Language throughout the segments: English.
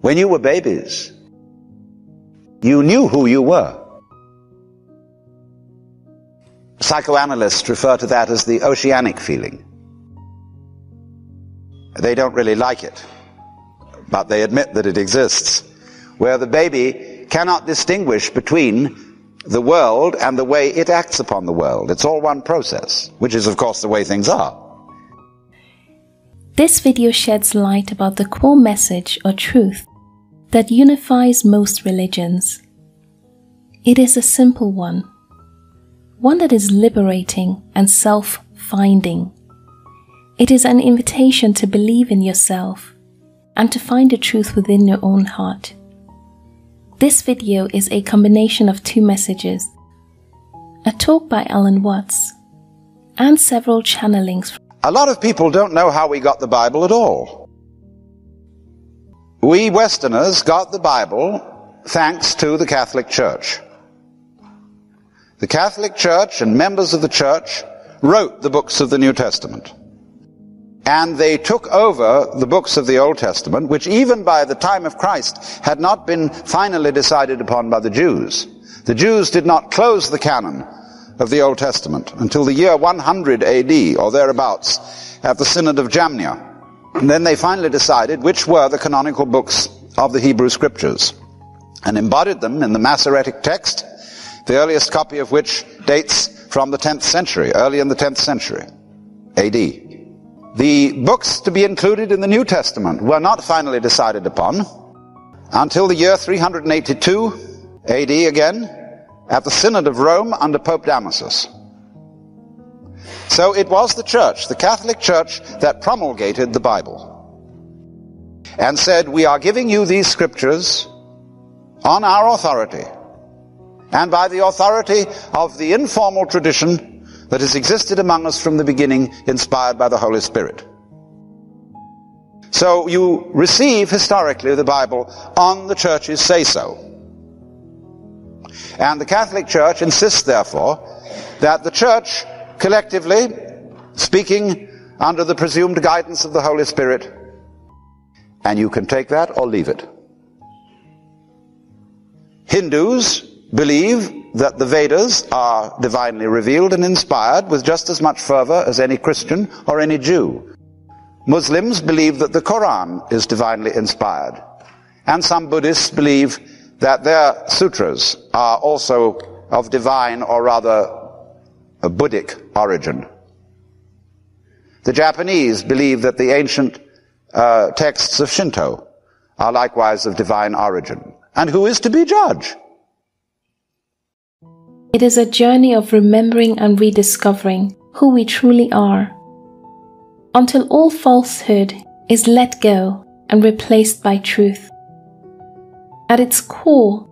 When you were babies, you knew who you were. Psychoanalysts refer to that as the oceanic feeling. They don't really like it, but they admit that it exists, where the baby cannot distinguish between the world and the way it acts upon the world. It's all one process, which is of course the way things are. This video sheds light about the core message or truth that unifies most religions. It is a simple one that is liberating and self-finding. It is an invitation to believe in yourself and to find the truth within your own heart. This video is a combination of two messages, a talk by Alan Watts, and several channelings. A lot of people don't know how we got the Bible at all. We Westerners got the Bible thanks to the Catholic Church. The Catholic Church and members of the Church wrote the books of the New Testament. And they took over the books of the Old Testament, which even by the time of Christ had not been finally decided upon by the Jews. The Jews did not close the canon of the Old Testament until the year 100 AD, or thereabouts, at the Synod of Jamnia. And then they finally decided which were the canonical books of the Hebrew Scriptures, and embodied them in the Masoretic text, the earliest copy of which dates from the 10th century, early in the 10th century AD. The books to be included in the New Testament were not finally decided upon until the year 382 AD again, at the Synod of Rome under Pope Damasus. So it was the Church, the Catholic Church, that promulgated the Bible and said, we are giving you these scriptures on our authority and by the authority of the informal tradition that has existed among us from the beginning, inspired by the Holy Spirit. So you receive historically the Bible on the Church's say-so. And the Catholic Church insists, therefore, that the Church collectively, speaking under the presumed guidance of the Holy Spirit, and you can take that or leave it. Hindus believe that the Vedas are divinely revealed and inspired with just as much fervor as any Christian or any Jew. Muslims believe that the Quran is divinely inspired. And some Buddhists believe that their sutras are also of divine, or rather a Buddhic origin. The Japanese believe that the ancient texts of Shinto are likewise of divine origin. And who is to be judge? It is a journey of remembering and rediscovering who we truly are, until all falsehood is let go and replaced by truth. At its core,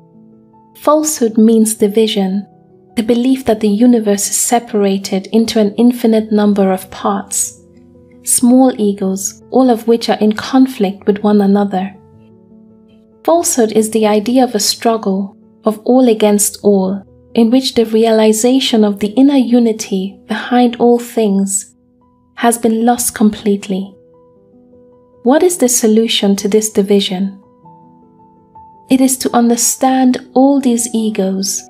falsehood means division, the belief that the universe is separated into an infinite number of parts, small egos, all of which are in conflict with one another. Falsehood is the idea of a struggle of all against all, in which the realization of the inner unity behind all things has been lost completely. What is the solution to this division? It is to understand all these egos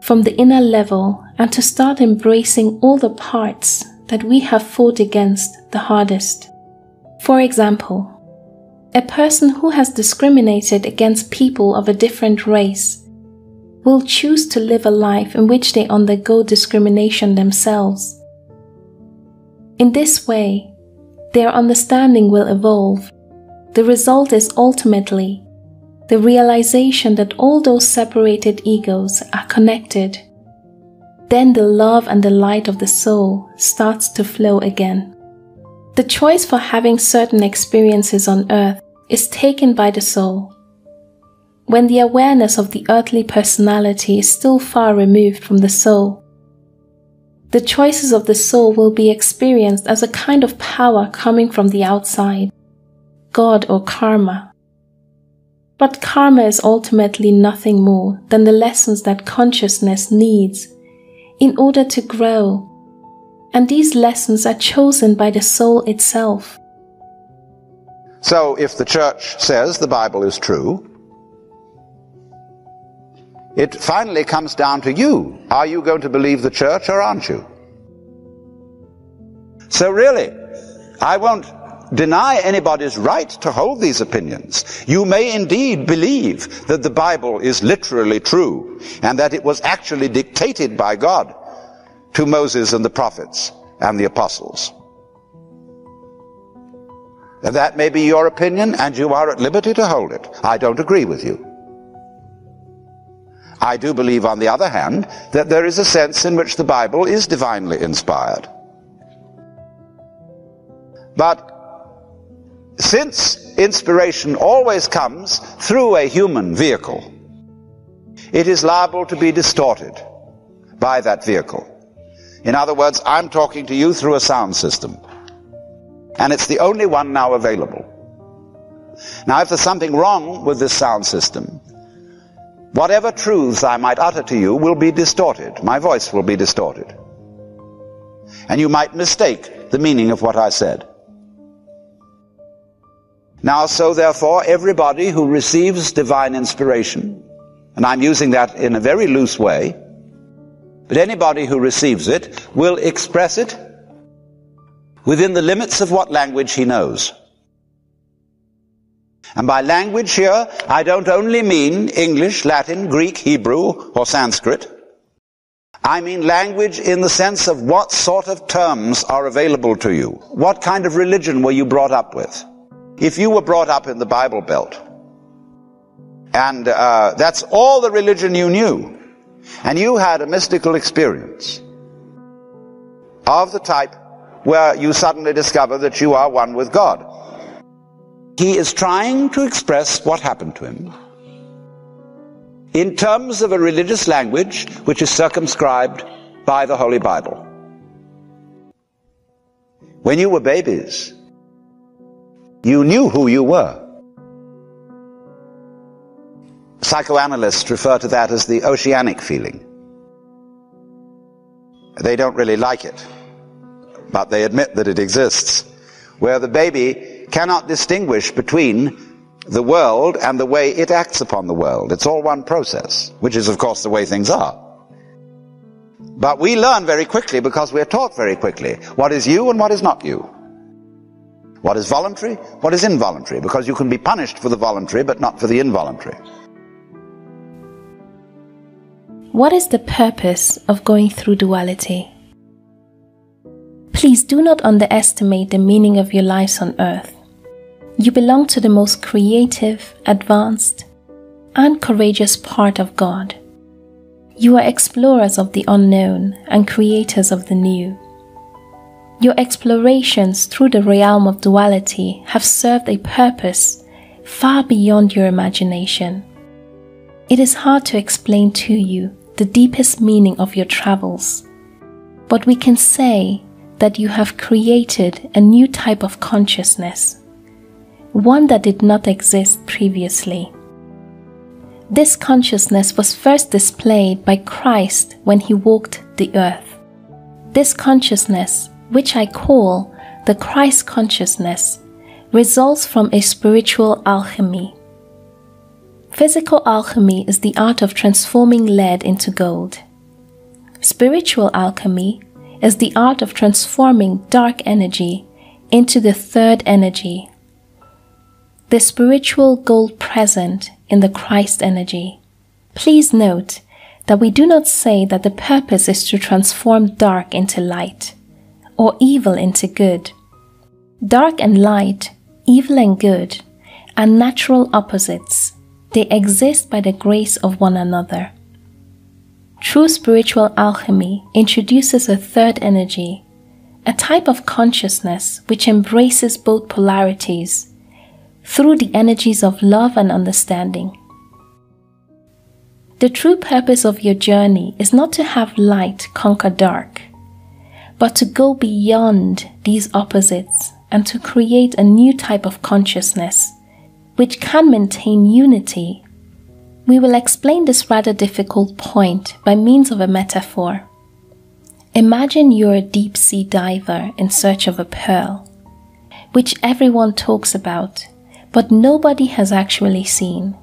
from the inner level and to start embracing all the parts that we have fought against the hardest. For example, a person who has discriminated against people of a different race will choose to live a life in which they undergo discrimination themselves. In this way, their understanding will evolve. The result is ultimately the realization that all those separated egos are connected. Then the love and the light of the soul starts to flow again. The choice for having certain experiences on earth is taken by the soul. When the awareness of the earthly personality is still far removed from the soul, the choices of the soul will be experienced as a kind of power coming from the outside, God or karma. But karma is ultimately nothing more than the lessons that consciousness needs in order to grow, and these lessons are chosen by the soul itself. So if the church says the Bible is true, it finally comes down to you. Are you going to believe the church or aren't you? So really, I won't deny anybody's right to hold these opinions. You may indeed believe that the Bible is literally true and that it was actually dictated by God to Moses and the prophets and the apostles. And that may be your opinion, and you are at liberty to hold it. I don't agree with you. I do believe, on the other hand, that there is a sense in which the Bible is divinely inspired. But since inspiration always comes through a human vehicle, it is liable to be distorted by that vehicle. In other words, I'm talking to you through a sound system, and it's the only one now available. Now, if there's something wrong with this sound system, whatever truths I might utter to you will be distorted. My voice will be distorted. And you might mistake the meaning of what I said. Now, so therefore, everybody who receives divine inspiration, and I'm using that in a very loose way, but anybody who receives it will express it within the limits of what language he knows. And by language here, I don't only mean English, Latin, Greek, Hebrew, or Sanskrit. I mean language in the sense of what sort of terms are available to you. What kind of religion were you brought up with? If you were brought up in the Bible Belt, and that's all the religion you knew, and you had a mystical experience of the type where you suddenly discover that you are one with God, he is trying to express what happened to him in terms of a religious language which is circumscribed by the Holy Bible. When you were babies, you knew who you were. Psychoanalysts refer to that as the oceanic feeling. They don't really like it, but they admit that it exists, where the baby cannot distinguish between the world and the way it acts upon the world. It's all one process, which is, of course, the way things are. But we learn very quickly because we're taught very quickly what is you and what is not you. What is voluntary, what is involuntary, because you can be punished for the voluntary but not for the involuntary. What is the purpose of going through duality? Please do not underestimate the meaning of your lives on earth. You belong to the most creative, advanced, and courageous part of God. You are explorers of the unknown and creators of the new. Your explorations through the realm of duality have served a purpose far beyond your imagination. It is hard to explain to you the deepest meaning of your travels, but we can say that you have created a new type of consciousness, one that did not exist previously. This consciousness was first displayed by Christ when he walked the earth. This consciousness, which I call the Christ consciousness, results from a spiritual alchemy. Physical alchemy is the art of transforming lead into gold. Spiritual alchemy is the art of transforming dark energy into the third energy, the spiritual gold present in the Christ energy. Please note that we do not say that the purpose is to transform dark into light, or evil into good. Dark and light, evil and good, are natural opposites. They exist by the grace of one another. True spiritual alchemy introduces a third energy, a type of consciousness which embraces both polarities through the energies of love and understanding. The true purpose of your journey is not to have light conquer dark, but to go beyond these opposites and to create a new type of consciousness which can maintain unity. We will explain this rather difficult point by means of a metaphor. Imagine you're a deep-sea diver in search of a pearl, which everyone talks about but nobody has actually seen.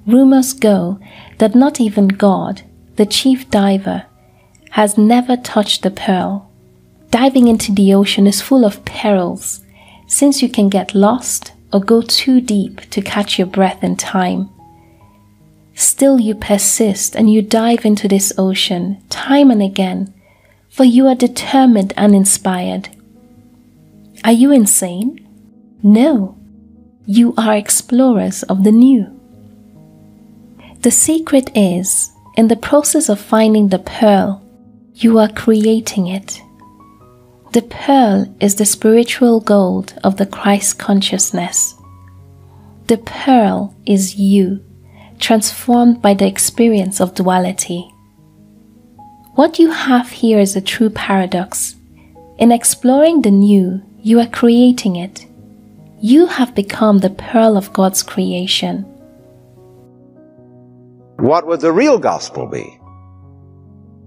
Rumors go that not even God, the chief diver, has never touched the pearl. Diving into the ocean is full of perils, since you can get lost or go too deep to catch your breath in time. Still you persist and you dive into this ocean time and again, for you are determined and inspired. Are you insane? No, you are explorers of the new. The secret is, in the process of finding the pearl, you are creating it. The pearl is the spiritual gold of the Christ consciousness. The pearl is you, transformed by the experience of duality. What you have here is a true paradox. In exploring the new, you are creating it. You have become the pearl of God's creation. What would the real gospel be?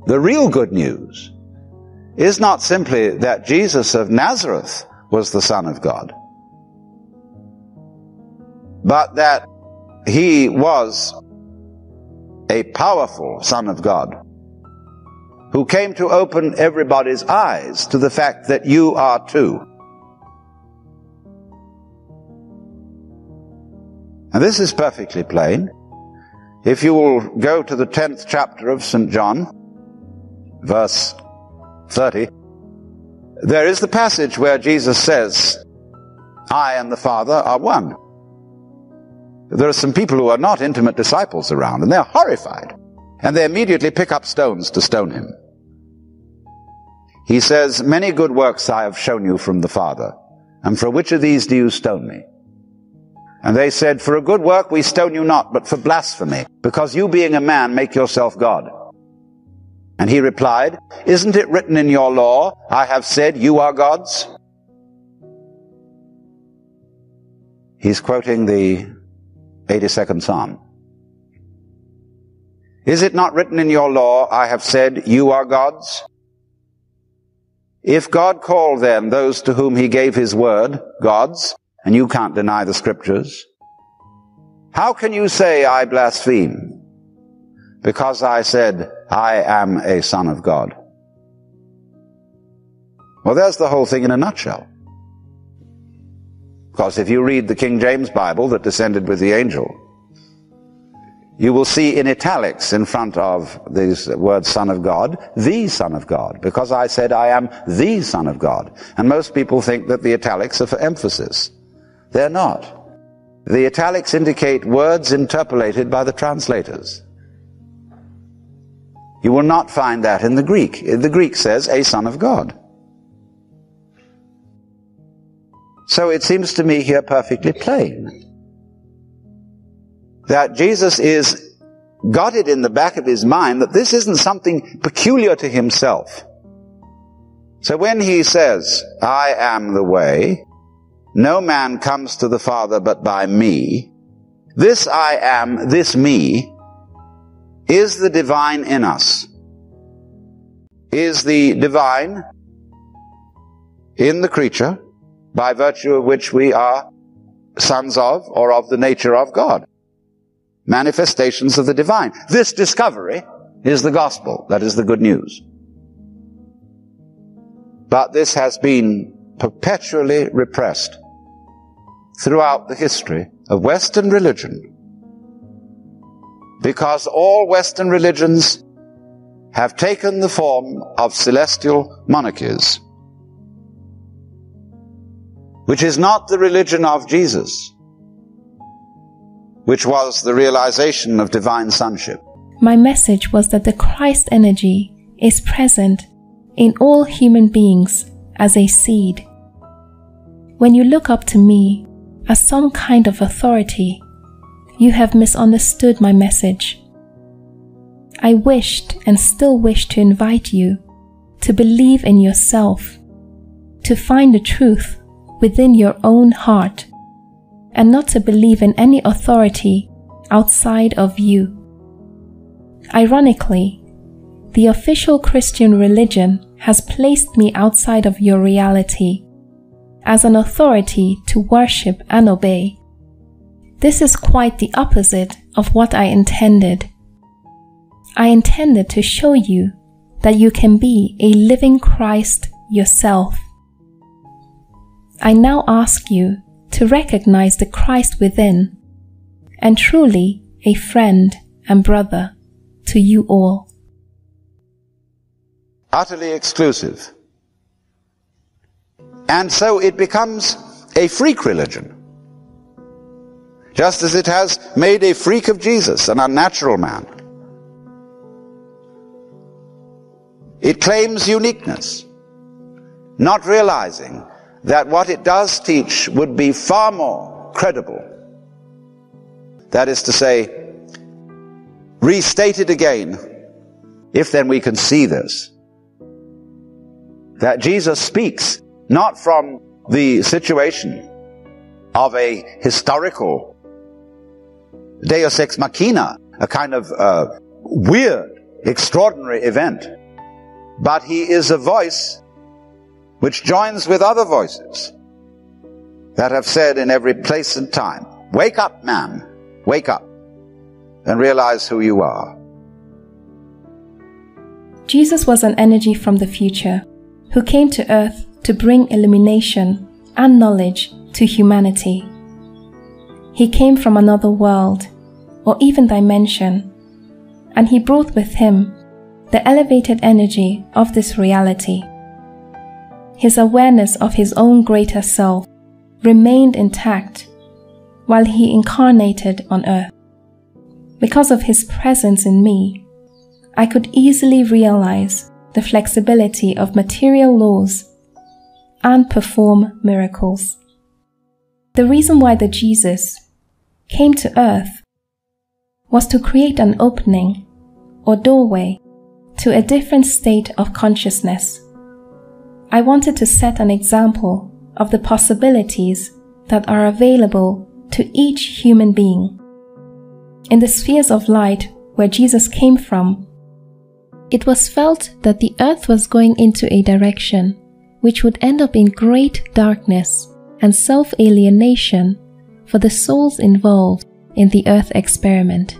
The real good news is not simply that Jesus of Nazareth was the Son of God, but that he was a powerful Son of God who came to open everybody's eyes to the fact that you are too. And this is perfectly plain. If you will go to the 10th chapter of St. John, verse 30, there is the passage where Jesus says, I and the Father are one. There are some people who are not intimate disciples around, and they're horrified, and they immediately pick up stones to stone him. He says, many good works I have shown you from the Father, and for which of these do you stone me? And they said, for a good work we stone you not, but for blasphemy, because you being a man make yourself God. And he replied, isn't it written in your law, I have said you are gods? He's quoting the 82nd Psalm. Is it not written in your law, I have said you are gods? If God called then those to whom he gave his word gods, and you can't deny the scriptures, how can you say I blaspheme? Because I said, I am a son of God. Well, there's the whole thing in a nutshell. Because if you read the King James Bible that descended with the angel, you will see in italics in front of these words Son of God, the Son of God, because I said I am the Son of God. And most people think that the italics are for emphasis. They're not. The italics indicate words interpolated by the translators. You will not find that in the Greek. The Greek says a Son of God. So it seems to me here perfectly plain that Jesus got it in the back of his mind that this isn't something peculiar to himself. So when he says, I am the way, no man comes to the Father but by me, this I am, this me, is the divine in us. Is the divine in the creature, by virtue of which we are sons of, or of the nature of God. Manifestations of the divine. This discovery is the gospel. That is the good news. But this has been perpetually repressed throughout the history of Western religion, because all Western religions have taken the form of celestial monarchies, which is not the religion of Jesus, which was the realization of divine sonship. My message was that the Christ energy is present in all human beings as a seed. When you look up to me as some kind of authority, you have misunderstood my message. I wished and still wish to invite you to believe in yourself, to find the truth within your own heart, and not to believe in any authority outside of you. Ironically, the official Christian religion has placed me outside of your reality as an authority to worship and obey, This is quite the opposite of what I intended. I intended to show you that you can be a living Christ yourself. I now ask you to recognize the Christ within, and truly a friend and brother to you all. Utterly exclusive. And so it becomes a freak religion. Just as it has made a freak of Jesus, an unnatural man. It claims uniqueness, not realizing that what it does teach would be far more credible. That is to say, restated again, if then we can see this, that Jesus speaks not from the situation of a historical deus ex machina, a kind of weird, extraordinary event, but he is a voice which joins with other voices that have said in every place and time, wake up, man, wake up, and realize who you are. Jesus was an energy from the future who came to earth to bring illumination and knowledge to humanity. He came from another world, or even dimension, and he brought with him the elevated energy of this reality. His awareness of his own greater self remained intact while he incarnated on earth. Because of his presence in me, I could easily realize the flexibility of material laws and perform miracles. The reason why the Jesus came to earth was to create an opening or doorway to a different state of consciousness. I wanted to set an example of the possibilities that are available to each human being. In the spheres of light where Jesus came from, it was felt that the earth was going into a direction which would end up in great darkness and self-alienation for the souls involved in the earth experiment.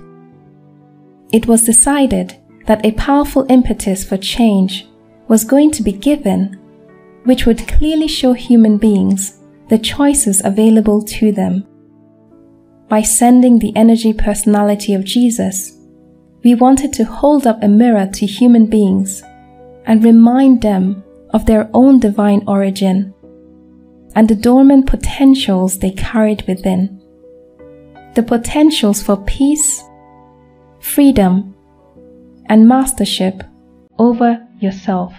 It was decided that a powerful impetus for change was going to be given, which would clearly show human beings the choices available to them. By sending the energy personality of Jesus, we wanted to hold up a mirror to human beings and remind them of their own divine origin and the dormant potentials they carried within. The potentials for peace, freedom, and mastership over yourself.